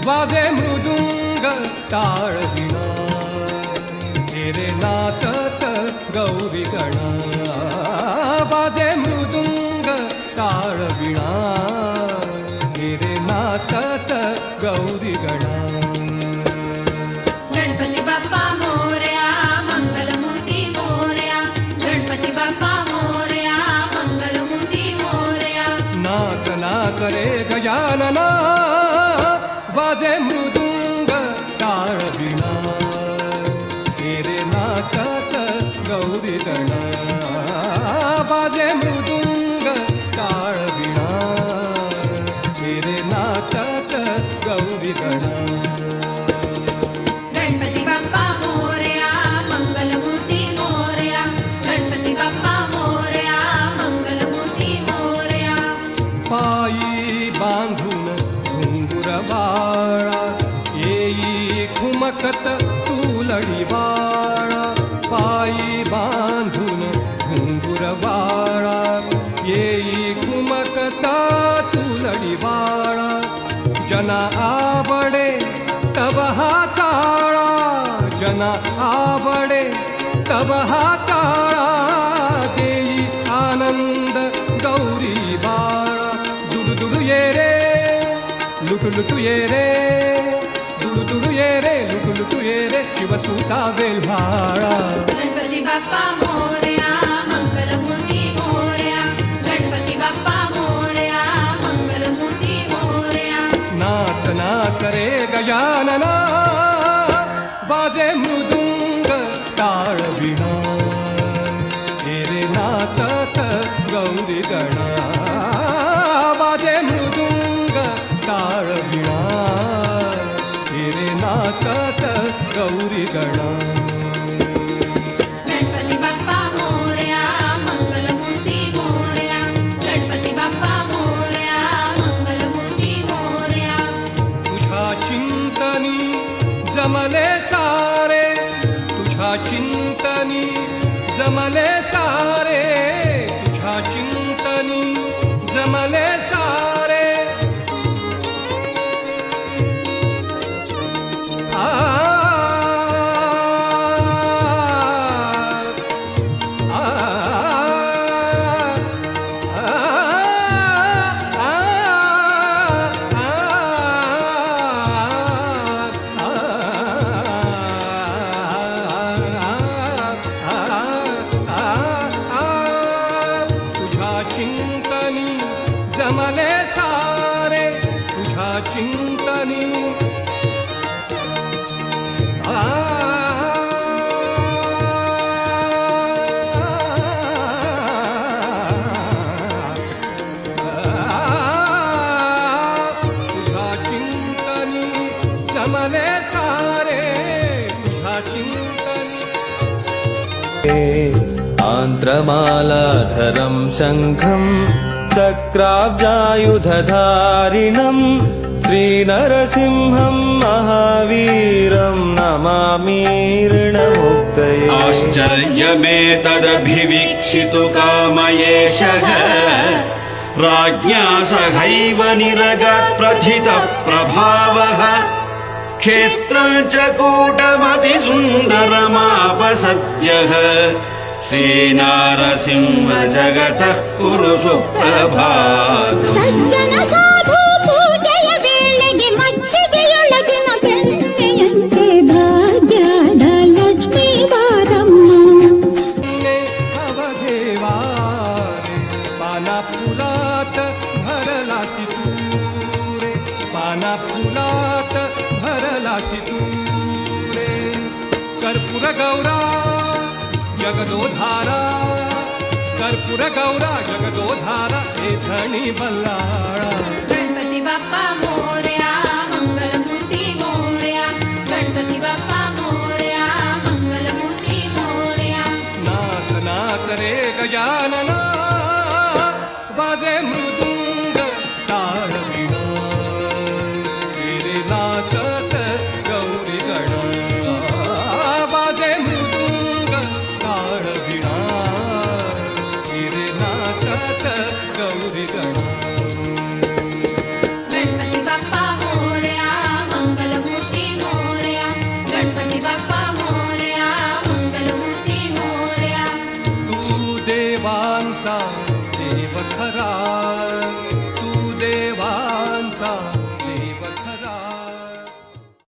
वाजे मृदुंग टाळ विणा रे नाचत गौरी गणा वाजे मृदुंग टाळ विणा रे नाचत गौरी गणा गणपती बाप्पा मोरया मंगलमूर्ती मोरया गणपती बाप्पा मोरया मंगलमूर्ती मोरया नाच नाच रे गजानना वाजे मृदुंग टाळ विणा रे नाचत गौरी गणा वाजे मृदुंग टाळ विणा रे नाचत गौरी गणा गणपती बाप्पा मोरया मंगलमूर्ती मोरया गणपती बाप्पा मोरया मंगलमूर्ती मोरया पायी बांधून घुंगुर बाळा येई खुमकत तुलडी बाळा पायी बांधून घुंगुर बाळा येई खुमकत तुलडी बाळा जना आवडे तब हा चाळा जना आवडे तब हा चाळा देई आनंद गौरी बाळा दुडू दुडू ये रे लुटू लुटू ये रे दुडू दुडू ये रे लुटू लुटू ये रे शिवसुता वेल्हाळा गणपती बाप्पा मोरया मंगलमूर्ती मोरया गणपती बाप्पा मोरया मंगलमूर्ती मोरया नाच नाच रे गजानना वाजे मृदुंग टाळ विणा रे नाचत गौरी गणा वाजे मृदुंग टाळ विणा रे नाचत गौरी गणा गणपती बाप्पा मोरया मंगलमूर्ती मोरया गणपती बाप्पा मोरया मंगलमूर्ती मोरया तुझ्या चिंतनी जमले सारे तुझ्या चिंतनी जमले सारे तुझ्या चिंतनी जमले सारे आ आ तुझ्या चिंतनी जमले सारे तुझ्या चिंतनी तुझ्या चिंतनी जमले सारे तुझ्या चिंतनी आन्त्रमालाधरं शङ्खं चक्राब्जायुधधारिणं श्रीनरसिंहं महावीरं नमामीर्णमुक्तये आश्चर्यमेतदभिवीक्षितु कामयेशः राज्ञा सहैव निरगात् प्रथितः प्रभावः क्षेत्रं च कूटमतिसुन्दरमापसद्यः श्रीनारसिंह जगतः कुरु सुप्रभातम् ಸಜ್ಜನ ಸಾಧು ಪೂಜೆಯ ವೇಳೆಗೆ ಮಜ್ಜಿಗೆಯೊಳಗಿನ ಬೆಣ್ಣೆಯಂತೆ ಭಾಗ್ಯದ ಲಕ್ಷ್ಮೀ ಬಾರಮ್ಮ ने अवघेवारे पाना फुलात भरलासी तू रे पाना फुलात भरलासी तू रे कर्पूर गौरा जगदोधारा कर्पूर गौरा जगदोधारा हे धणी बल्लाळा गणपती बाप्पा मोरया मंगलमूर्ती मोरया गणपती बाप्पा मोरया मंगलमूर्ती मोरया नाच नाच रे गजानना वाजे मृदुंग टाळ विणा रे नाचत गौरी गणा वाजे मृदुंग टाळ विणा रे नाचत गौरी गणा गणपती असा